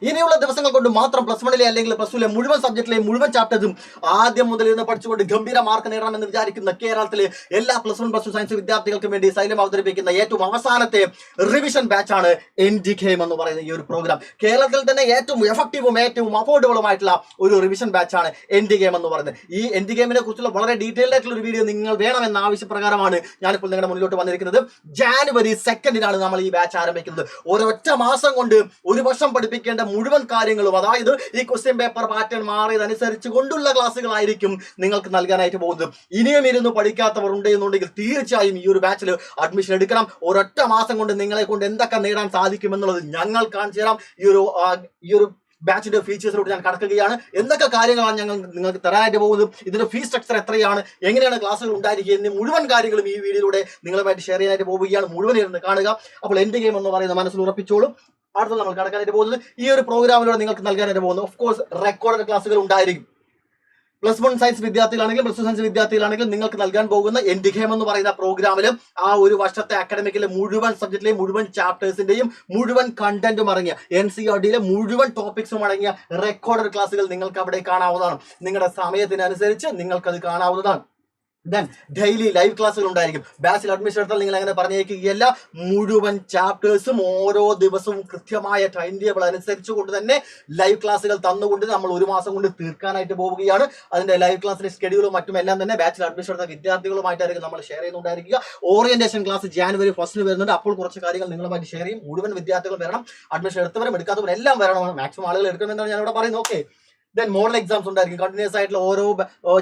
ഇനിയുള്ള ദിവസങ്ങൾ കൊണ്ട് മാത്രം പ്ലസ് വണ്ണിലെ അല്ലെങ്കിൽ പ്ലസ് ടുവിലെ മുഴുവൻ സബ്ജക്റ്റിലെയും മുഴുവൻ ചാപ്റ്റേഴ്സും ആദ്യം മുതൽ ഇരുന്ന് പഠിച്ചുകൊണ്ട് ഗംഭീര മാർക്ക് നേടണമെന്ന് വിചാരിക്കുന്ന കേരളത്തിലെ എല്ലാ plus one plus two science വിദ്യാർത്ഥികൾക്കും വേണ്ടി സൈലം അവതരിപ്പിക്കുന്ന ഏറ്റവും അവസാനത്തെ റിവിഷൻ ബാച്ചാണ് ND Game എന്ന് പറയുന്ന ഈ ഒരു പ്രോഗ്രാം. കേരളത്തിൽ തന്നെ ഏറ്റവും എഫക്റ്റീവും ഏറ്റവും അഫോർഡബിളുമായിട്ടുള്ള ഒരു റിവിഷൻ ബാച്ചാണ് ND Game എന്ന് പറയുന്നത്. ഈ ND Gameനെ കുറിച്ചുള്ള വളരെ ഡീറ്റെയിൽഡ് ആയിട്ടുള്ള ഒരു വീഡിയോ നിങ്ങൾ വേണമെന്ന ആവശ്യപ്രകാരമാണ് ഞാനിപ്പോൾ നിങ്ങളുടെ മുന്നിലോട്ട് വന്നിരിക്കുന്നത്. ജാനുവരി 2 നമ്മൾ ഈ ബാച്ച് ആരംഭിക്കുന്നത്. ഒരൊറ്റ മാസം കൊണ്ട് ഒരു വർഷം പഠിപ്പിക്കേണ്ട മുഴുവൻ കാര്യങ്ങളും, അതായത് ഈ ക്വസ്റ്റ്യൻ പേപ്പർ പാറ്റേൺ മാറിയതനുസരിച്ച് കൊണ്ടുള്ള ക്ലാസ്സുകളായിരിക്കും നിങ്ങൾക്ക് നൽകാനായിട്ട് പോകുന്നത്. ഇനിയും ഇരുന്ന് പഠിക്കാത്തവർ ഉണ്ട് എന്നുണ്ടെങ്കിൽ തീർച്ചയായും ഈ ഒരു ബാച്ചിൽ അഡ്മിഷൻ എടുക്കണം. ഒരൊറ്റ മാസം കൊണ്ട് നിങ്ങളെ കൊണ്ട് എന്തൊക്കെ നേടാൻ സാധിക്കും എന്നുള്ളത് ഞങ്ങൾ കാണിച്ചു തരാം. ഈ ഒരു ബാച്ചിന്റെ ഫീച്ചേഴ്സിലോട്ട് ഞാൻ കടക്കുകയാണ്. എന്തൊക്കെ കാര്യങ്ങളാണ് ഞങ്ങൾ നിങ്ങൾക്ക് തരാനായിട്ട് പോകുന്നത്, ഇതിന്റെ ഫീസ് സ്ട്രക്ചർ എത്രയാണ്, എങ്ങനെയാണ് ക്ലാസ്സുകൾ ഉണ്ടായിരിക്കുക എന്നീ മുഴുവൻ കാര്യങ്ങളും ഈ വീഡിയോയിലൂടെ നിങ്ങളുമായിട്ട് ഷെയർ ചെയ്യാനായിട്ട് പോവുകയാണ്. മുഴുവൻ ഇരുന്ന് കാണുക. അപ്പോൾ ND Game എന്ന് പറയുന്ന മനസ്സിൽ ഉറപ്പിച്ചോളും. അടുത്ത നമ്മൾ കടക്കാനായിട്ട് പോകുന്നത് ഈ ഒരു പ്രോഗ്രാമിലൂടെ നിങ്ങൾക്ക് നൽകാനായിട്ട് പോകുന്നത് ഓഫ് കോഴ്സ് റെക്കോർഡഡ് ക്ലാസ്സുകൾ ഉണ്ടായിരിക്കും. പ്ലസ് വൺ സയൻസ് വിദ്യാർത്ഥികളാണെങ്കിലും പ്ലസ് ടു സയൻസ് വിദ്യാർത്ഥികളാണെങ്കിലും നിങ്ങൾക്ക് നൽകാൻ പോകുന്ന ND Game എന്ന് പറയുന്ന പ്രോഗ്രാമിൽ ആ ഒരു വർഷത്തെ അക്കാഡമിക്കിലെ മുഴുവൻ സബ്ജക്റ്റിലെയും മുഴുവൻ ചാപ്റ്റേഴ്സിന്റെയും മുഴുവൻ കണ്ടന്റും അടങ്ങിയ NCERTയിലെ മുഴുവൻ ടോപ്പിക്സും അടങ്ങിയ റെക്കോർഡഡ് ക്ലാസ്സുകൾ നിങ്ങൾക്ക് അവിടെ കാണാവുന്നതാണ്. നിങ്ങളുടെ സമയത്തിനനുസരിച്ച് നിങ്ങൾക്കത് കാണാവുന്നതാണ്. ദെൻ ഡെയിലി ലൈവ് ക്ലാസ്സുകൾ ഉണ്ടായിരിക്കും. ബാച്ചിൽ അഡ്മിഷൻ എടുത്താൽ നിങ്ങൾ അങ്ങനെ പറഞ്ഞേക്കുകയല്ല, മുഴുവൻ ചാപ്റ്റേഴ്സും ഓരോ ദിവസവും കൃത്യമായ ടൈം ടേബിൾ അനുസരിച്ചുകൊണ്ട് തന്നെ ലൈവ് ക്ലാസ്സുകൾ തന്നുകൊണ്ട് നമ്മൾ ഒരു മാസം കൊണ്ട് തീർക്കാനായിട്ട് പോവുകയാണ്. അതിന്റെ ലൈവ് ക്ലാസ്സിന്റെ ഷെഡ്യൂളും മറ്റും എല്ലാം തന്നെ ബാച്ചിൽ അഡ്മിഷൻ എടുത്ത വിദ്യാർത്ഥികളുമായിട്ടായിരിക്കും നമ്മൾ ഷെയർ ചെയ്യുന്നുണ്ടായിരിക്കുക. ഓറിയന്റേഷൻ ക്ലാസ് ജാനുവരി 1 വരുന്നുണ്ട്. അപ്പോൾ കുറച്ച് കാര്യങ്ങൾ നിങ്ങളുമായിട്ട് ഷെയർ ചെയ്യും. മുഴുവൻ വിദ്യാർത്ഥികൾ വരണം. അഡ്മിഷൻ എടുത്തവരും എടുക്കാത്തവരും എല്ലാം വരണം. മാക്സിമം ആളുകൾ എടുക്കണമെന്നാണ് ഞാൻ ഇവിടെ പറയുന്നത്. ഓക്കെ. ദെൻ മോഡൽ എക്സാംസ് ഉണ്ടായിരിക്കും. കണ്ടിന്യൂസ് ആയിട്ടുള്ള ഓരോ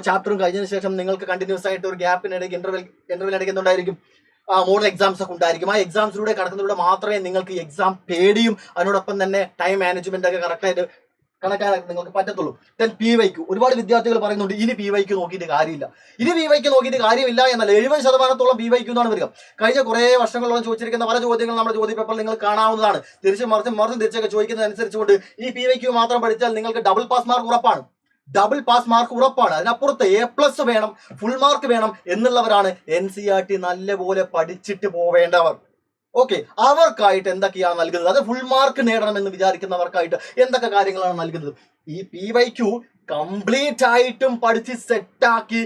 ചാപ്റ്ററും കഴിഞ്ഞതിന് ശേഷം നിങ്ങൾക്ക് കണ്ടിന്യൂസ് ആയിട്ട് ഒരു ഗ്യാപ്പിനിടയ്ക്ക് ഇന്റർവെൽ ഇടയ്ക്കുന്നുണ്ടായിരിക്കും മോഡൽ എക്സാംസ് ഒക്കെ ഉണ്ടായിരിക്കും. ആ എക്സാംസിലൂടെ കടക്കുന്നതിലൂടെ മാത്രമേ നിങ്ങൾക്ക് എക്സാം പേടിയും അതിനോടൊപ്പം തന്നെ ടൈം മാനേജ്മെന്റ് ഒക്കെ കറക്റ്റായിട്ട് കണക്കാനായിട്ട് നിങ്ങൾക്ക് പറ്റത്തുള്ളൂ. ദെൻ PYQ ഒരുപാട് വിദ്യാർത്ഥികൾ പറയുന്നുണ്ട് ഇനി PYQ നോക്കിയിട്ട് കാര്യമില്ല. ഇനി PYQ നോക്കിയിട്ട് കാര്യമില്ല എന്നല്ല, 70% PYQ എന്നാണ് വരിക. കഴിഞ്ഞ കുറേ വർഷങ്ങളോളം ചോദിച്ചിരിക്കുന്ന പല ചോദ്യങ്ങൾ നമ്മുടെ ചോദ്യ പേപ്പറിൽ നിങ്ങൾ കാണാവുന്നതാണ്. തിരിച്ചും തിരിച്ചൊക്കെ ചോദിക്കുന്നതനുസരിച്ചുകൊണ്ട് ഈ PYQ മാത്രം പഠിച്ചാൽ നിങ്ങൾക്ക് ഡബിൾ പാസ് മാർക്ക് ഉറപ്പാണ്. അതിനപ്പുറത്ത് A+ വേണം, ഫുൾ മാർക്ക് വേണം എന്നുള്ളവരാണ് NCERT നല്ലപോലെ പഠിച്ചിട്ട് പോവേണ്ടവർ. ഓക്കെ, അവർക്കായിട്ട് എന്തൊക്കെയാണ് നൽകുന്നത്, അത് ഫുൾ മാർക്ക് നേടണമെന്ന് വിചാരിക്കുന്നവർക്കായിട്ട് എന്തൊക്കെ കാര്യങ്ങളാണ് നൽകുന്നത്. ഈ PYQ കംപ്ലീറ്റ് ആയിട്ടും പഠിച്ച് സെറ്റാക്കി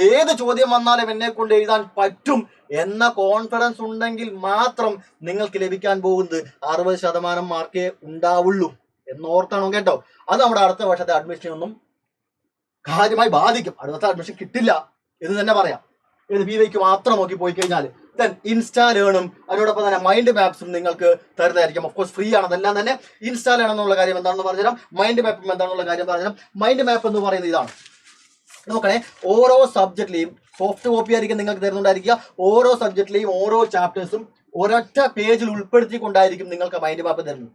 ഏത് ചോദ്യം വന്നാലും എന്നെ കൊണ്ട് എഴുതാൻ പറ്റും എന്ന കോൺഫിഡൻസ് ഉണ്ടെങ്കിൽ മാത്രം നിങ്ങൾക്ക് ലഭിക്കാൻ പോകുന്നത് 60% മാർക്കേ ഉണ്ടാവുള്ളൂ എന്നോർത്തണം കേട്ടോ. അത് നമ്മുടെ അടുത്ത വർഷത്തെ അഡ്മിഷനൊന്നും കാര്യമായി ബാധിക്കും. അടുത്ത അഡ്മിഷൻ കിട്ടില്ല എന്ന് തന്നെ പറയാം. ഇത് PYQ മാത്രം നോക്കി പോയി കഴിഞ്ഞാൽ. ദെൻ ഇൻസ്റ്റാ ലേണും അതിനോടൊപ്പം തന്നെ മൈൻഡ് മാപ്സും നിങ്ങൾക്ക് തരുന്നതായിരിക്കും. ഓഫ് കോഴ്സ് ഫ്രീ ആണ്. അതെല്ലാം തന്നെ ഇൻസ്റ്റാ ലേൺ എന്നുള്ള കാര്യം എന്താണെന്ന് പറഞ്ഞുതരാം. മൈൻഡ് മാപ്പും എന്താണെന്നുള്ള കാര്യം പറഞ്ഞുതരാം. മൈൻഡ് മാപ്പ് എന്ന് പറയുന്നത് ഇതാണ്. നോക്കണേ, ഓരോ സബ്ജക്റ്റിലെയും സോഫ്റ്റ് കോപ്പി ആയിരിക്കും നിങ്ങൾക്ക് തരുന്നുണ്ടായിരിക്കുക. ഓരോ സബ്ജക്റ്റിലെയും ഓരോ ചാപ്റ്റേഴ്സും ഒരൊറ്റ പേജിൽ ഉൾപ്പെടുത്തിക്കൊണ്ടായിരിക്കും നിങ്ങൾക്ക് മൈൻഡ് മാപ്പ് തരുന്നത്.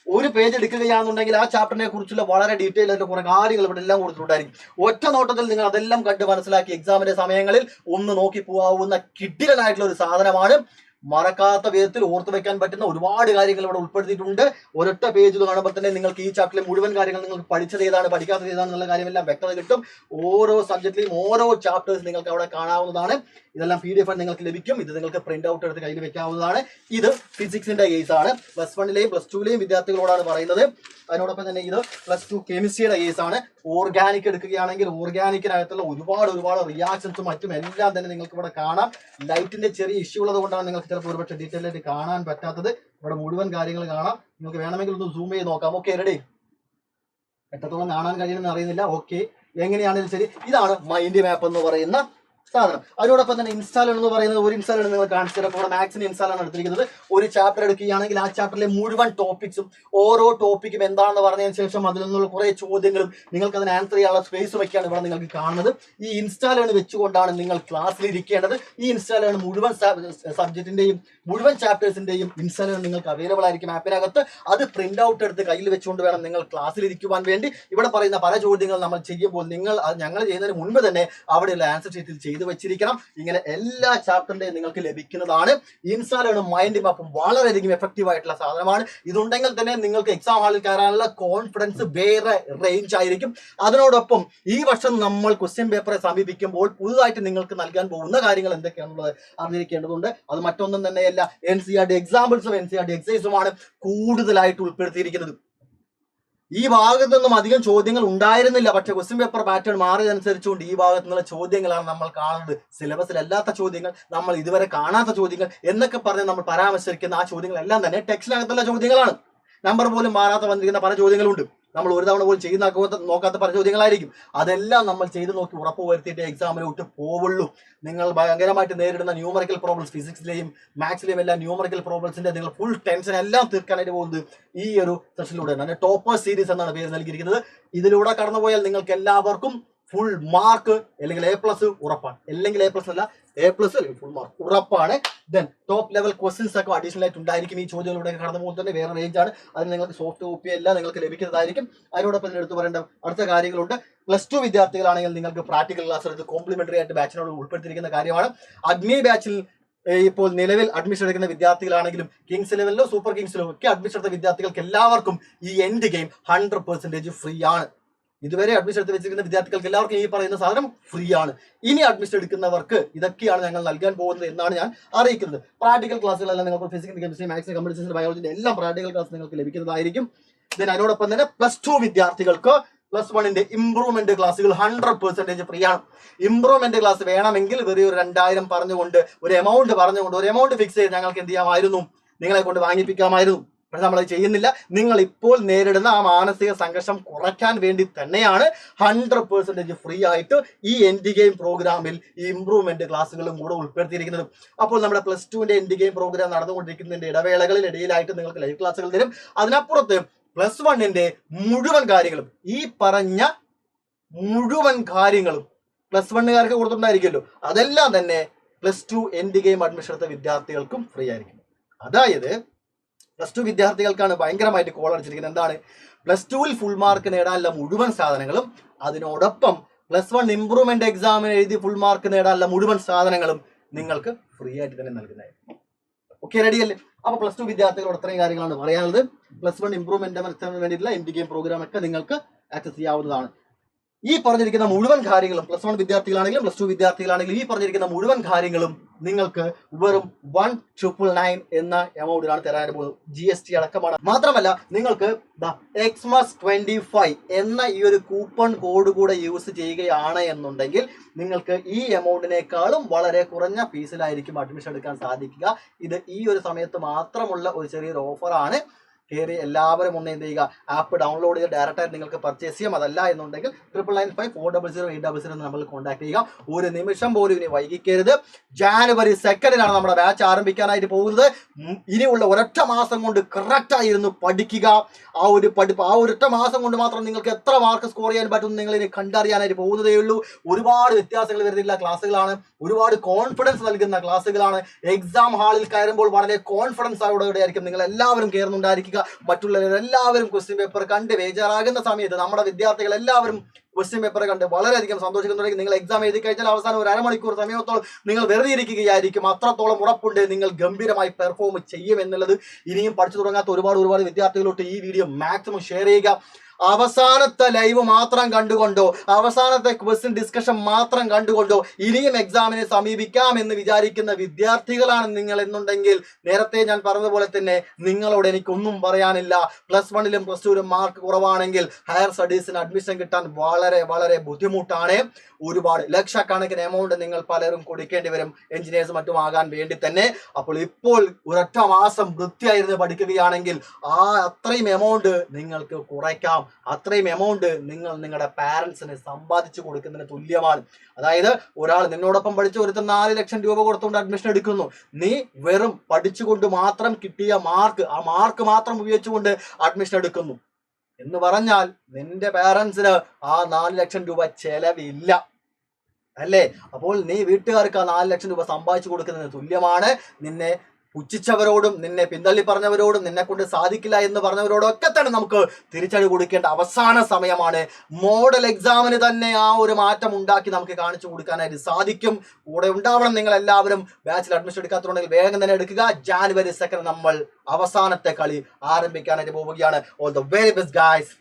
ഒരു പേജ് എടുക്കുകയാണെന്നുണ്ടെങ്കിൽ ആ ചാപ്റ്ററിനെ കുറിച്ചുള്ള വളരെ ഡീറ്റെയിൽ ആയിട്ട് കുറെ കാര്യങ്ങൾ ഇവിടെ എല്ലാം കൊടുത്തിട്ടുണ്ടായിരിക്കും. ഒറ്റ നോട്ടത്തിൽ നിങ്ങൾ അതെല്ലാം കണ്ട് മനസ്സിലാക്കി എക്സാമിന്റെ സമയങ്ങളിൽ ഒന്ന് നോക്കി പോകാവുന്ന കിടിലനായിട്ടുള്ള ഒരു സാധനമാണ്. മറക്കാത്ത വിധത്തിൽ ഓർത്തു വെക്കാൻ പറ്റുന്ന ഒരുപാട് കാര്യങ്ങൾ ഇവിടെ ഉൾപ്പെടുത്തിയിട്ടുണ്ട്. ഒരൊറ്റ പേജിൽ കാണുമ്പോൾ തന്നെ നിങ്ങൾക്ക് ഈ ചാപ്റ്ററിലെ മുഴുവൻ കാര്യങ്ങൾ നിങ്ങൾക്ക് പഠിച്ചത് ഏതാണ് പഠിക്കാത്തത് ഏതാണെന്നുള്ള കാര്യമെല്ലാം വ്യക്തത കിട്ടും. ഓരോ സബ്ജക്റ്റിലെയും ഓരോ ചാപ്റ്റേഴ്സ് നിങ്ങൾക്ക് അവിടെ കാണാവുന്നതാണ്. ഇതെല്ലാം PDF നിങ്ങൾക്ക് ലഭിക്കും. ഇത് നിങ്ങൾക്ക് പ്രിന്റ് ഔട്ട് എടുത്ത് കയ്യിൽ വെക്കാവുന്നതാണ്. ഇത് ഫിസിക്സിന്റെ കേസ് ആണ്. പ്ലസ് വണ്ണിലെയും പ്ലസ് ടുവിലെയും വിദ്യാർത്ഥികളോടാണ് പറയുന്നത്. അതിനോടൊപ്പം തന്നെ ഇത് പ്ലസ് ടു കെമിസ്ട്രിയുടെ കേസ് ആണ്. ഓർഗാനിക് എടുക്കുകയാണെങ്കിൽ ഓർഗാനിക്കിനകത്തുള്ള ഒരുപാട് റിയാക്ഷൻസും മറ്റും എല്ലാം തന്നെ നിങ്ങൾക്ക് ഇവിടെ കാണാം. ലൈറ്റിന്റെ ചെറിയ ഇഷ്യൂ ഉള്ളത് കൊണ്ടാണ് നിങ്ങൾക്ക് ചിലപ്പോൾ ഒരുപക്ഷെ ഡീറ്റെയിൽ ആയിട്ട് കാണാൻ പറ്റാത്തത്. ഇവിടെ മുഴുവൻ കാര്യങ്ങൾ കാണാം. നിങ്ങൾക്ക് വേണമെങ്കിൽ ഒന്ന് സൂം ചെയ്ത് നോക്കാം. Okay, ready? എത്രത്തോളം കാണാൻ കഴിയുമെന്ന് അറിയുന്നില്ല. ഓക്കെ, എങ്ങനെയാണെങ്കിലും ശരി, ഇതാണ് മൈൻഡ് മാപ്പ് എന്ന് പറയുന്ന സാധനം. അതിനോടൊപ്പം തന്നെ ഇൻസ്റ്റാളർ എന്ന് പറയുന്നത് ഒരു ഇൻസ്റ്റാളർ നിങ്ങൾ കാണിച്ചു തരാം. നമ്മുടെ മാത്സിന് ഇൻസ്റ്റാളാണ് എടുത്തിരിക്കുന്നത്. ഒരു ചാപ്റ്റർ എടുക്കുകയാണെങ്കിൽ ആ ചാപ്റ്ററിലെ മുഴുവൻ ടോപ്പിക്സും ഓരോ ടോപ്പിക്കും എന്താണെന്ന് പറഞ്ഞതിന് ശേഷം അതിൽ നിന്നുള്ള കുറെ ചോദ്യങ്ങളും നിങ്ങൾക്ക് അതിന് ആൻസർ ചെയ്യാനുള്ള സ്പേസും ഒക്കെയാണ് ഇവിടെ നിങ്ങൾക്ക് കാണുന്നത്. ഈ ഇൻസ്റ്റാളർ വെച്ചുകൊണ്ടാണ് നിങ്ങൾ ക്ലാസ്സിൽ ഇരിക്കേണ്ടത്. ഈ ഇൻസ്റ്റാളർ മുഴുവൻ സബ്ജക്റ്റിന്റെയും മുഴുവൻ ചാപ്റ്റേഴ്സിന്റെയും ഇൻസ്റ്റാളർ നിങ്ങൾക്ക് അവൈലബിൾ ആയിരിക്കും ആപ്പിനകത്ത്. അത് പ്രിന്റ് ഔട്ട് എടുത്ത് കയ്യിൽ വെച്ചുകൊണ്ട് വേണം നിങ്ങൾ ക്ലാസ്സിൽ ഇരിക്കുവാൻ വേണ്ടി. ഇവിടെ പറയുന്ന പല ചോദ്യങ്ങൾ നമ്മൾ ചെയ്യുമ്പോൾ ഞങ്ങൾ ചെയ്യുന്നതിന് മുൻപ് തന്നെ അവിടെയുള്ള ആൻസർ ഷീറ്റിൽ ചെയ്ത് വെച്ചിരിക്കണം. ഇങ്ങനെ എല്ലാ ചാപ്റ്ററിന്റെയും നിങ്ങൾക്ക് ലഭിക്കുന്നതാണ്. ഇൻസ്റ്റാളറും മൈൻഡ് മാപ്പും വളരെയധികം എഫക്റ്റീവ് ആയിട്ടുള്ള സാധനമാണ്. ഇതുണ്ടെങ്കിൽ തന്നെ നിങ്ങൾക്ക് എക്സാം ഹാളിൽ കയറാനുള്ള കോൺഫിഡൻസ് വേറെ റേഞ്ച് ആയിരിക്കും. അതിനോടൊപ്പം ഈ വർഷം നമ്മൾ ക്വസ്റ്റ്യൻ പേപ്പറെ സമീപിക്കുമ്പോൾ പുതുതായിട്ട് നിങ്ങൾക്ക് നൽകാൻ പോകുന്ന കാര്യങ്ങൾ എന്തൊക്കെയാണുള്ളത് അറിഞ്ഞിരിക്കേണ്ടതുണ്ട്. അത് മറ്റൊന്നും തന്നെയല്ല, NCERT എക്സാമ്പിൾസും NCERT എക്സസൈസുമാണ് കൂടുതലായിട്ട് ഉൾപ്പെടുത്തിയിരിക്കുന്നത്. ഈ ഭാഗത്തു നിന്നും അധികം ചോദ്യങ്ങൾ ഉണ്ടായിരുന്നില്ല. പക്ഷെ ക്വസ്റ്റ്യൻ പേപ്പർ പാറ്റേൺ മാറിയതനുസരിച്ചുകൊണ്ട് ഈ ഭാഗത്തു നിന്നുള്ള ചോദ്യങ്ങളാണ് നമ്മൾ കാണുന്നത്. സിലബസിലല്ലാത്ത ചോദ്യങ്ങൾ, നമ്മൾ ഇതുവരെ കാണാത്ത ചോദ്യങ്ങൾ എന്നൊക്കെ പറഞ്ഞ് നമ്മൾ പരാമർശിക്കുന്ന ആ ചോദ്യങ്ങളെല്ലാം തന്നെ ടെക്സ്റ്റിനകത്തുള്ള ചോദ്യങ്ങളാണ്. നമ്പർ പോലും മാറാത്ത വന്നിരിക്കുന്ന പല ചോദ്യങ്ങളുണ്ട്. നമ്മൾ ഒരു തവണ പോലും ചെയ്ത് നോക്കാത്ത പല ചോദ്യങ്ങളായിരിക്കും. അതെല്ലാം നമ്മൾ ചെയ്ത് നോക്കി ഉറപ്പ് വരുത്തിയിട്ട് എക്സാമിലോട്ട് പോവുള്ളൂ. നിങ്ങൾ ഭയങ്കരമായിട്ട് നേരിടുന്ന ന്യൂമറിക്കൽ പ്രോബ്ലംസ്, ഫിസിക്സിലെയും മാത്സിലെയും എല്ലാം ന്യൂമറിക്കൽ പ്രോബ്ലംസിന്റെ നിങ്ങൾ ഫുൾ ടെൻഷൻ എല്ലാം തീർക്കാനായിട്ട് പോകുന്നത് ഈ ഒരു സെഷനിലൂടെ. അതിന്റെ ടോപ്പേഴ്സ് സീരീസ് എന്നാണ് പേര് നൽകിയിരിക്കുന്നത്. ഇതിലൂടെ കടന്നുപോയാൽ നിങ്ങൾക്ക് എല്ലാവർക്കും ഫുൾ മാർക്ക് അല്ലെങ്കിൽ A+ ഉറപ്പാണ്. അല്ലെങ്കിൽ A+ അല്ല, A+ ഫുൾ മാർക്ക് ഉറപ്പാണ്. ദെൻ ടോപ്പ് ലെവൽ ക്വസ്റ്റ്യൻസ് ഒക്കെ അഡീഷണൽ ആയിട്ട് ഉണ്ടായിരിക്കും. ഈ ചോദ്യങ്ങളുടെ കടന്നു പോകുന്നത് തന്നെ വേറെ റേഞ്ച് ആണ്. അതിന് നിങ്ങൾക്ക് സോഫ്റ്റ് കോപ്പി എല്ലാം നിങ്ങൾക്ക് ലഭിക്കുന്നതായിരിക്കും. അതിനോടൊപ്പം തന്നെ എടുത്തു പറയേണ്ട അടുത്ത കാര്യങ്ങളുണ്ട്. +2 വിദ്യാർത്ഥികളാണെങ്കിൽ നിങ്ങൾക്ക് പ്രാക്ടിക്കൽ ക്ലാസ് എടുത്ത് കോംപ്ലിമെന്ററി ആയിട്ട് ബാച്ചിനോട് ഉൾപ്പെടുത്തിയിരിക്കുന്ന കാര്യമാണ്. അഗ്നി ബാച്ചിൽ ഇപ്പോൾ നിലവിൽ അഡ്മിഷൻ എടുക്കുന്ന വിദ്യാർത്ഥികളാണെങ്കിലും കിങ്സ് ലെവലിലോ സൂപ്പർ കിങ്സിലോ ഒക്കെ അഡ്മിഷൻ എടുത്ത വിദ്യാർത്ഥികൾക്ക് എല്ലാവർക്കും ഈ എൻഡ് ഗെയിം 100% ഫ്രീ ആണ്. ഇതുവരെ അഡ്മിഷൻ എടുത്ത് വെച്ചിരിക്കുന്ന വിദ്യാർത്ഥികൾക്ക് എല്ലാവർക്കും ഈ പറയുന്ന സാധനം ഫ്രീ ആണ്. ഇനി അഡ്മിഷൻ എടുക്കുന്നവർക്ക് ഇതൊക്കെയാണ് ഞങ്ങൾ നൽകാൻ പോകുന്നത് എന്നാണ് ഞാൻ അറിയിക്കുന്നത്. പ്രാക്ടിക്കൽ ക്ലാസ്സുകളെല്ലാം നിങ്ങൾക്ക് physics, chemistry, maths, computer science, ബയോളജിന്റെ എല്ലാം പ്രാക്ടിക്കൽ ക്ലാസ് നിങ്ങൾക്ക് ലഭിക്കുന്നതായിരിക്കും. അതിനോടൊപ്പം തന്നെ +2 വിദ്യാർത്ഥികൾക്ക് +1 ഇംപ്രൂവ്മെന്റ് ക്ലാസ്സുകൾ 100% ഫ്രീ ആണ്. ഇംപ്രൂവ്മെന്റ് ക്ലാസ് വേണമെങ്കിൽ വെറും ഒരു 2000 പറഞ്ഞുകൊണ്ട് ഒരു എമൗണ്ട് ഫിക്സ് ചെയ്ത് ഞങ്ങൾക്ക് എന്ത് ചെയ്യാമായിരുന്നു, നിങ്ങളെ കൊണ്ട് വാങ്ങിപ്പിക്കാമായിരുന്നു. പക്ഷെ നമ്മളത് ചെയ്യുന്നില്ല. നിങ്ങൾ ഇപ്പോൾ നേരിടുന്ന ആ മാനസിക സംഘർഷം കുറയ്ക്കാൻ വേണ്ടി തന്നെയാണ് 100% ഫ്രീ ആയിട്ട് ഈ എൻഡ് ഗെയിം പ്രോഗ്രാമിൽ ഈ ഇംപ്രൂവ്മെന്റ് ക്ലാസ്സുകളും കൂടെ ഉൾപ്പെടുത്തിയിരിക്കുന്നത്. അപ്പോൾ നമ്മുടെ +2 എൻഡ് ഗെയിം പ്രോഗ്രാം നടന്നുകൊണ്ടിരിക്കുന്നതിന്റെ ഇടയിലായിട്ട് നിങ്ങൾക്ക് ലൈവ് ക്ലാസ്സുകൾ തരും. അതിനപ്പുറത്ത് +1 മുഴുവൻ കാര്യങ്ങളും, ഈ പറഞ്ഞ മുഴുവൻ കാര്യങ്ങളും +1 കൊടുത്തിട്ടുണ്ടായിരിക്കുമല്ലോ, അതെല്ലാം തന്നെ +2 എൻഡ് ഗെയിം അഡ്മിഷൻ എടുത്ത വിദ്യാർത്ഥികൾക്കും ഫ്രീ ആയിരിക്കും. അതായത് +2 വിദ്യാർത്ഥികൾക്കാണ് ഭയങ്കരമായിട്ട് കോൾ അടിച്ചിരിക്കുന്നത്. എന്താണ്? +2 ഫുൾ മാർക്ക് നേടാനുള്ള മുഴുവൻ സാധനങ്ങളും, അതിനോടൊപ്പം +1 ഇംപ്രൂവ്മെന്റ് എക്സാമിന് എഴുതി ഫുൾ മാർക്ക് നേടാനുള്ള മുഴുവൻ സാധനങ്ങളും നിങ്ങൾക്ക് ഫ്രീ ആയിട്ട് തന്നെ നൽകുന്നതായിരിക്കും. ഓക്കെ, റെഡിയല്ലേ? അപ്പൊ +2 വിദ്യാർത്ഥികളോട് അത്രയും കാര്യങ്ങളാണ് പറയാനുള്ളത്. +1 ഇംപ്രൂവ്മെന്റ് വേണ്ടിയിട്ടുള്ള എൻഡ് ഗെയിം പ്രോഗ്രാം ഒക്കെ നിങ്ങൾക്ക് ആക്സസ് ചെയ്യാവുന്നതാണ്. ഈ പറഞ്ഞിരിക്കുന്ന മുഴുവൻ കാര്യങ്ങളും +1 വിദ്യാർത്ഥികളാണെങ്കിലും +2 വിദ്യാർത്ഥികളാണെങ്കിലും ഈ പറഞ്ഞിരിക്കുന്ന മുഴുവൻ കാര്യങ്ങളും നിങ്ങൾക്ക് വെറും 1999 എന്ന എമൗണ്ടിലാണ് തരാനായിട്ട് പോകുന്നത്. GST അടക്കമാണ്. മാത്രമല്ല നിങ്ങൾക്ക് Xmas25 എന്ന ഈ ഒരു കൂപ്പൺ കോഡ് കൂടെ യൂസ് ചെയ്യുകയാണ് എന്നുണ്ടെങ്കിൽ നിങ്ങൾക്ക് ഈ എമൗണ്ടിനേക്കാളും വളരെ കുറഞ്ഞ ഫീസിലായിരിക്കും അഡ്മിഷൻ എടുക്കാൻ സാധിക്കുക. ഇത് ഈ ഒരു സമയത്ത് മാത്രമുള്ള ഒരു ചെറിയൊരു ഓഫറാണ്. കയറി എല്ലാവരും ഒന്ന് എന്ത് ചെയ്യുക, ആപ്പ് ഡൗൺലോഡ് ചെയ്ത് ഡയറക്റ്റായിട്ട് നിങ്ങൾക്ക് പർച്ചേസ് ചെയ്യാം. അതല്ല എന്നുണ്ടെങ്കിൽ 9995400800 നമ്മൾ കോൺടാക്ട് ചെയ്യുക. ഒരു നിമിഷം പോലും ഇനി വൈകിക്കരുത്. January 2 നമ്മുടെ ബാച്ച് ആരംഭിക്കാനായിട്ട് പോകുന്നത്. ഇനിയുള്ള ഒരൊറ്റ മാസം കൊണ്ട് കറക്റ്റായിരുന്നു പഠിക്കുക. ആ ഒരൊറ്റ മാസം കൊണ്ട് മാത്രം നിങ്ങൾക്ക് എത്ര മാർക്ക് സ്കോർ ചെയ്യാൻ പറ്റും നിങ്ങൾ ഇനി കണ്ടറിയാനായിട്ട് പോകുന്നതേ ഉള്ളൂ. ഒരുപാട് വ്യത്യാസങ്ങൾ വരുന്നില്ല ക്ലാസ്സുകളാണ്, ഒരുപാട് കോൺഫിഡൻസ് നൽകുന്ന ക്ലാസ്സുകളാണ്. എക്സാം ഹാളിൽ കയറുമ്പോൾ വളരെ കോൺഫിഡൻസോടെയായിരിക്കും നിങ്ങൾ എല്ലാവരും കയറുന്നുണ്ടായിരിക്കുക. മറ്റുള്ളവരെല്ലാവരും ക്വസ്റ്റ്യൻ പേപ്പർ കണ്ട് ബേജാറാകുന്ന സമയത്ത് നമ്മുടെ വിദ്യാർത്ഥികൾ എല്ലാവരും ക്വസ്റ്റ്യൻ പേപ്പർ കണ്ട് വളരെയധികം സന്തോഷിക്കുന്നുണ്ടെങ്കിൽ നിങ്ങൾ എക്സാം എഴുതി കഴിഞ്ഞാൽ അവസാനം ഒരു അരമണിക്കൂർ സമയത്തോളം നിങ്ങൾ വെറുതെ ഇരിക്കുകയായിരിക്കും. അത്രത്തോളം ഉറപ്പുണ്ട് നിങ്ങൾ ഗംഭീരമായി പെർഫോം ചെയ്യും എന്നുള്ളത്. ഇനിയും പഠിച്ചു തുടങ്ങാത്ത ഒരുപാട് വിദ്യാർത്ഥികളോട്ട് ഈ വീഡിയോ മാക്സിമം ഷെയർ ചെയ്യുക. അവസാനത്തെ ലൈവ് മാത്രം കണ്ടുകൊണ്ടോ അവസാനത്തെ ക്വസ്റ്റ്യൻ ഡിസ്കഷൻ മാത്രം കണ്ടുകൊണ്ടോ ഇനിയും എക്സാമിനെ സമീപിക്കാം എന്ന് വിചാരിക്കുന്ന വിദ്യാർത്ഥികളാണ് നിങ്ങൾ എന്നുണ്ടെങ്കിൽ നേരത്തെ ഞാൻ പറഞ്ഞതുപോലെ തന്നെ നിങ്ങളോട് എനിക്കൊന്നും പറയാനില്ല. +1 +2 മാർക്ക് കുറവാണെങ്കിൽ ഹയർ സ്റ്റഡീസിന് അഡ്മിഷൻ കിട്ടാൻ വളരെ ബുദ്ധിമുട്ടാണ്. ഒരുപാട് ലക്ഷക്കണക്കിന് എമൗണ്ട് നിങ്ങൾ പലരും കൊടുക്കേണ്ടി വരും എഞ്ചിനീയേഴ്സ് മറ്റും ആകാൻ വേണ്ടി തന്നെ. അപ്പോൾ ഇപ്പോൾ ഒരൊറ്റ മാസം വൃത്തിയായിരുന്നു പഠിക്കുകയാണെങ്കിൽ അത്രയും എമൗണ്ട് നിങ്ങൾക്ക് കുറയ്ക്കാം. അത്രയും എമൗണ്ട് നിങ്ങൾ നിങ്ങളുടെ പാരന്റ്സിന് സമ്പാദിച്ചു കൊടുക്കുന്നതിന് തുല്യമാണ്. അതായത് ഒരാൾ നിന്നോടൊപ്പം പഠിച്ച ഒരുത്തൻ 4 ലക്ഷം രൂപ കൊടുത്തുകൊണ്ട് അഡ്മിഷൻ എടുക്കുന്നു. നീ വെറും പഠിച്ചുകൊണ്ട് മാത്രം കിട്ടിയ ആ മാർക്ക് മാത്രം ഉപയോഗിച്ചുകൊണ്ട് അഡ്മിഷൻ എടുക്കുന്നു എന്ന് പറഞ്ഞാൽ നിന്റെ പാരന്റ്സിന് ആ 4 ലക്ഷം രൂപ ചെലവില്ല, അല്ലേ? അപ്പോൾ നീ വീട്ടുകാർക്ക് ആ 4 ലക്ഷം രൂപ സമ്പാദിച്ചു കൊടുക്കുന്നതിന് തുല്യമാണ്. നിന്നെ പുച്ഛിച്ചവരോടും നിന്നെ പിന്തള്ളി പറഞ്ഞവരോടും നിന്നെ കൊണ്ട് സാധിക്കില്ല എന്ന് പറഞ്ഞവരോടും ഒക്കെ തന്നെ നമുക്ക് തിരിച്ചടി കൊടുക്കേണ്ട അവസാന സമയമാണ്. മോഡൽ എക്സാമിന് തന്നെ ആ ഒരു മാറ്റം ഉണ്ടാക്കി നമുക്ക് കാണിച്ചു കൊടുക്കാനായിട്ട് സാധിക്കും. കൂടെ ഉണ്ടാവണം നിങ്ങൾ എല്ലാവരും. ബാച്ചിൽ അഡ്മിഷൻ എടുക്കാത്തതുണ്ടെങ്കിൽ വേഗം തന്നെ എടുക്കുക. January 2 നമ്മൾ അവസാനത്തെ കളി ആരംഭിക്കാനായിട്ട് പോവുകയാണ്. All the very best guys.